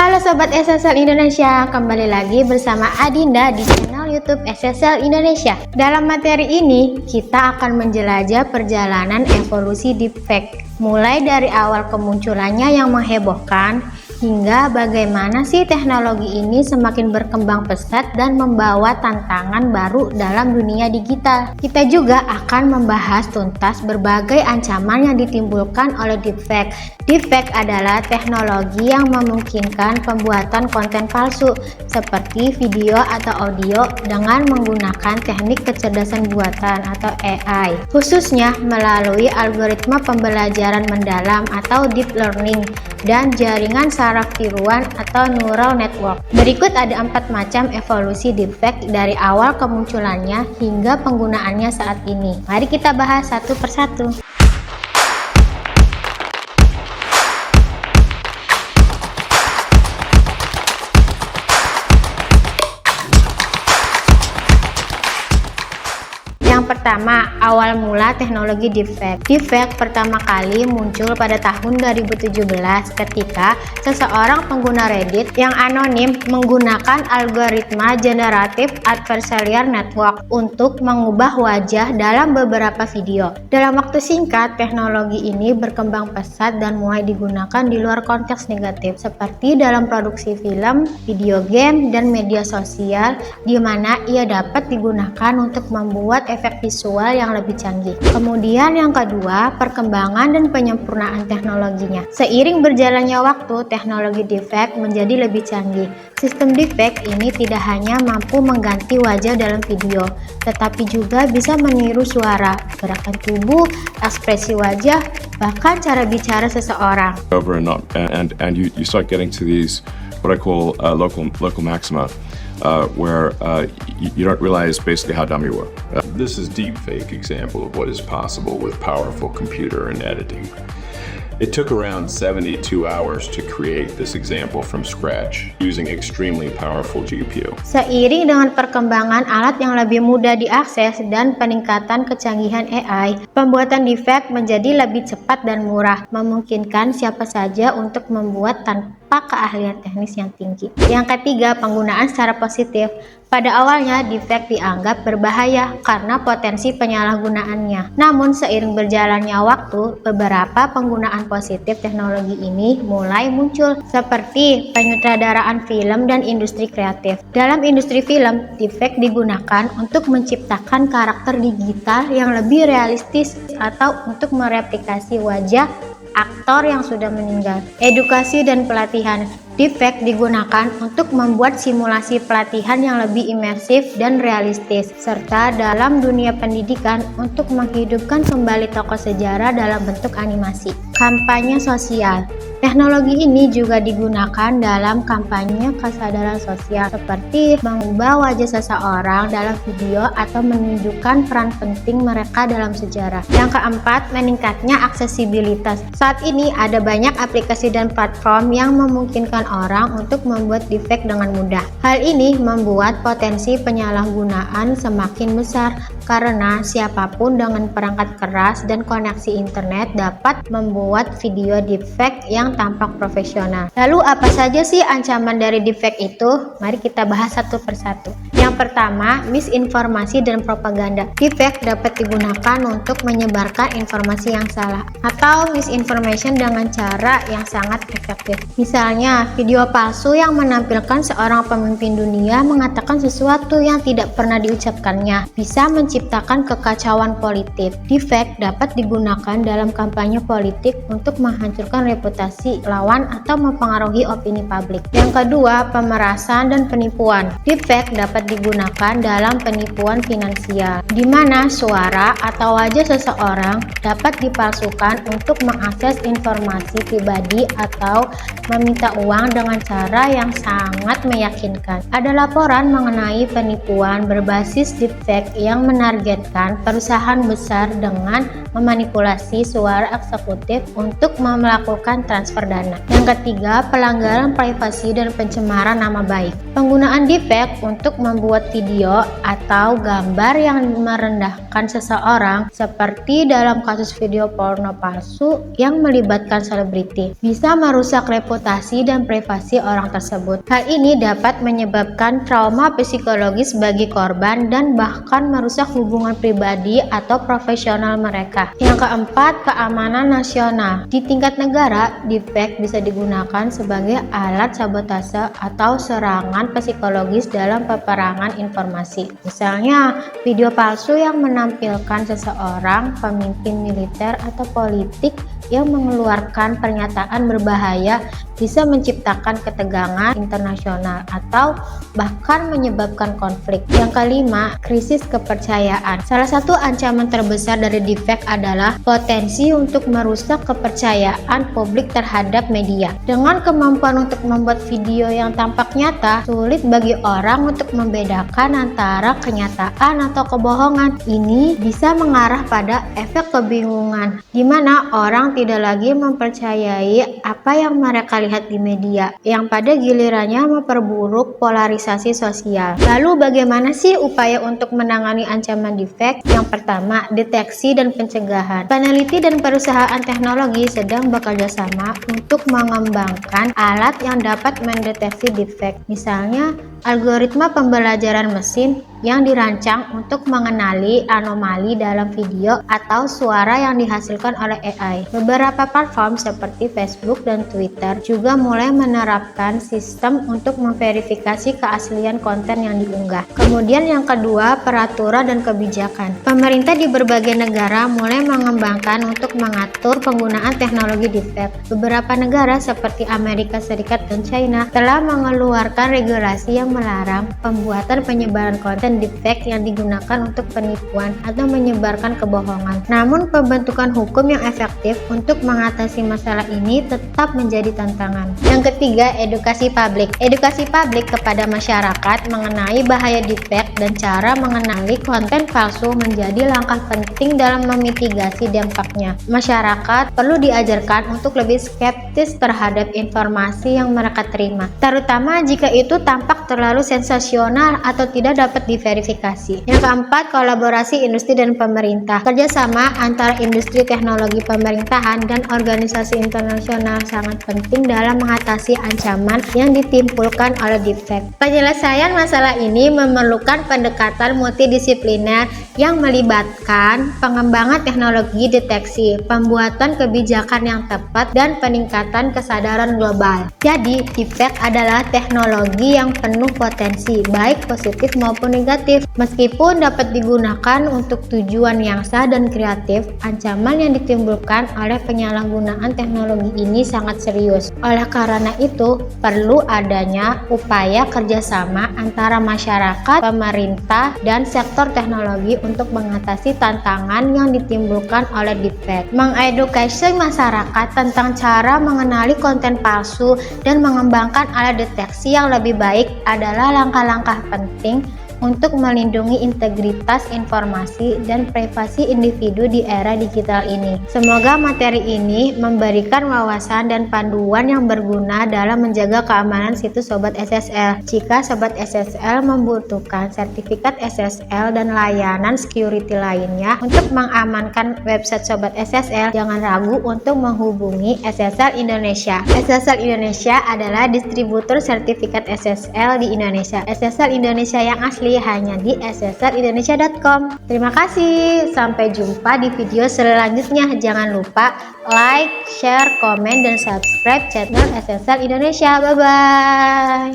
Halo Sobat SSL Indonesia, kembali lagi bersama Adinda di channel YouTube SSL Indonesia. Dalam materi ini, kita akan menjelajah perjalanan evolusi deepfake, mulai dari awal kemunculannya yang menghebohkan, hingga bagaimana sih teknologi ini semakin berkembang pesat dan membawa tantangan baru dalam dunia digital. Kita juga akan membahas tuntas berbagai ancaman yang ditimbulkan oleh deepfake. Deepfake adalah teknologi yang memungkinkan pembuatan konten palsu seperti video atau audio dengan menggunakan teknik kecerdasan buatan atau AI, khususnya melalui algoritma pembelajaran mendalam atau deep learning dan jaringan saraf tiruan atau neural network. Berikut ada 4 macam evolusi deepfake dari awal kemunculannya hingga penggunaannya saat ini. Mari kita bahas satu persatu. Pertama, awal mula teknologi deepfake. Deepfake pertama kali muncul pada tahun 2017 ketika seseorang pengguna Reddit yang anonim menggunakan algoritma generative adversarial network untuk mengubah wajah dalam beberapa video. Dalam waktu singkat, teknologi ini berkembang pesat dan mulai digunakan di luar konteks negatif seperti dalam produksi film, video game, dan media sosial, di mana ia dapat digunakan untuk membuat efek visual yang lebih canggih. Kemudian yang kedua, perkembangan dan penyempurnaan teknologinya. Seiring berjalannya waktu, teknologi deepfake menjadi lebih canggih. Sistem deepfake ini tidak hanya mampu mengganti wajah dalam video, tetapi juga bisa meniru suara, gerakan tubuh, ekspresi wajah, bahkan cara bicara seseorang. And you start getting to these what I call local maxima. Where you don't realize basically how dumb you were. This is deepfake example of what is possible with powerful computer and editing. It took around 72 hours to create this example from scratch using extremely powerful GPU. Seiring dengan perkembangan alat yang lebih mudah diakses dan peningkatan kecanggihan AI, pembuatan deepfake menjadi lebih cepat dan murah, memungkinkan siapa saja untuk membuat tanpa keahlian teknis yang tinggi. Yang ketiga, penggunaan secara positif. Pada awalnya, deepfake dianggap berbahaya karena potensi penyalahgunaannya. Namun, seiring berjalannya waktu, beberapa penggunaan positif teknologi ini mulai muncul, seperti penyutradaraan film dan industri kreatif. Dalam industri film, deepfake digunakan untuk menciptakan karakter digital yang lebih realistis atau untuk mereplikasi wajah aktor yang sudah meninggal. Edukasi dan pelatihan. Deepfake digunakan untuk membuat simulasi pelatihan yang lebih imersif dan realistis, serta dalam dunia pendidikan untuk menghidupkan kembali tokoh sejarah dalam bentuk animasi. Kampanye sosial. Teknologi ini juga digunakan dalam kampanye kesadaran sosial, seperti mengubah wajah seseorang dalam video atau menunjukkan peran penting mereka dalam sejarah. Yang keempat, meningkatnya aksesibilitas. Saat ini ada banyak aplikasi dan platform yang memungkinkan orang untuk membuat deepfake dengan mudah. Hal ini membuat potensi penyalahgunaan semakin besar karena siapapun dengan perangkat keras dan koneksi internet dapat membuat video deepfake yang tampak profesional. Lalu apa saja sih ancaman dari deepfake itu? Mari kita bahas satu persatu. Yang pertama, misinformasi dan propaganda. Deepfake dapat digunakan untuk menyebarkan informasi yang salah atau misinformation dengan cara yang sangat efektif. Misalnya, video palsu yang menampilkan seorang pemimpin dunia mengatakan sesuatu yang tidak pernah diucapkannya, bisa menciptakan kekacauan politik. Deepfake dapat digunakan dalam kampanye politik untuk menghancurkan reputasi lawan atau mempengaruhi opini publik. Yang kedua, pemerasan dan penipuan. Deepfake dapat digunakan dalam penipuan finansial, di mana suara atau wajah seseorang dapat dipalsukan untuk mengakses informasi pribadi atau meminta uang dengan cara yang sangat meyakinkan. Ada laporan mengenai penipuan berbasis deepfake yang menargetkan perusahaan besar dengan memanipulasi suara eksekutif untuk melakukan transfer dana. Yang ketiga, pelanggaran privasi dan pencemaran nama baik. Penggunaan deepfake untuk membuat video atau gambar yang merendahkan seseorang, seperti dalam kasus video porno palsu yang melibatkan selebriti, bisa merusak reputasi dan privasi orang tersebut. Hal ini dapat menyebabkan trauma psikologis bagi korban dan bahkan merusak hubungan pribadi atau profesional mereka. Yang keempat, keamanan nasional. Di tingkat negara, deepfake bisa digunakan sebagai alat sabotase atau serangan psikologis dalam peperangan informasi. Misalnya, video palsu yang menampilkan seseorang, pemimpin militer atau politik yang mengeluarkan pernyataan berbahaya bisa menciptakan ketegangan internasional atau bahkan menyebabkan konflik. Yang kelima, krisis kepercayaan. Salah satu ancaman terbesar dari deepfake adalah potensi untuk merusak kepercayaan publik terhadap media. Dengan kemampuan untuk membuat video yang tampak nyata, sulit bagi orang untuk membedakan antara kenyataan atau kebohongan. Ini bisa mengarah pada efek kebingungan, di mana orang tidak lagi mempercayai apa yang mereka lihat di media, yang pada gilirannya memperburuk polarisasi sosial. Lalu bagaimana sih upaya untuk menangani ancaman deepfake? Yang pertama, deteksi dan pencegahan. Peneliti dan perusahaan teknologi sedang bekerja sama untuk mengembangkan alat yang dapat mendeteksi deepfake. Misalnya, algoritma pembelajaran mesin yang dirancang untuk mengenali anomali dalam video atau suara yang dihasilkan oleh AI. Beberapa platform seperti Facebook dan Twitter juga mulai menerapkan sistem untuk memverifikasi keaslian konten yang diunggah. Kemudian yang kedua, peraturan dan kebijakan. Pemerintah di berbagai negara mulai mengembangkan untuk mengatur penggunaan teknologi deepfake. Beberapa negara seperti Amerika Serikat dan China telah mengeluarkan regulasi yang melarang pembuatan penyebaran konten deepfake yang digunakan untuk penipuan atau menyebarkan kebohongan. Namun pembentukan hukum yang efektif untuk mengatasi masalah ini tetap menjadi tantangan. Yang ketiga, edukasi publik. Edukasi publik kepada masyarakat mengenai bahaya deepfake dan cara mengenali konten palsu menjadi langkah penting dalam memitigasi dampaknya. Masyarakat perlu diajarkan untuk lebih skeptis terhadap informasi yang mereka terima, terutama jika itu tampak terlalu sensasional atau tidak dapat diverifikasi. Yang keempat, kolaborasi industri dan pemerintah. Kerjasama antara industri teknologi pemerintahan dan organisasi internasional sangat penting dalam mengatasi ancaman yang ditimbulkan oleh deepfake. Penyelesaian masalah ini memerlukan pendekatan multidisipliner yang melibatkan pengembangan teknologi deteksi, pembuatan kebijakan yang tepat, dan peningkatan kesadaran global. Jadi, deepfake adalah teknologi yang penuh potensi, baik positif maupun negatif. Meskipun dapat digunakan untuk tujuan yang sah dan kreatif, ancaman yang ditimbulkan oleh penyalahgunaan teknologi ini sangat serius. Oleh karena itu, perlu adanya upaya kerjasama antara masyarakat, pemerintah, dan sektor teknologi untuk mengatasi tantangan yang ditimbulkan oleh deepfake. Mengedukasi masyarakat tentang cara mengenali konten palsu dan mengembangkan alat deteksi yang lebih baik adalah langkah-langkah penting untuk melindungi integritas informasi dan privasi individu di era digital ini. Semoga materi ini memberikan wawasan dan panduan yang berguna dalam menjaga keamanan situs Sobat SSL. Jika Sobat SSL membutuhkan sertifikat SSL dan layanan security lainnya untuk mengamankan website Sobat SSL, jangan ragu untuk menghubungi SSL Indonesia. SSL Indonesia adalah distributor sertifikat SSL di Indonesia. SSL Indonesia yang asli hanya di sslindonesia.com. Terima kasih, sampai jumpa di video selanjutnya. Jangan lupa like, share, komen, dan subscribe channel SSL Indonesia. Bye bye.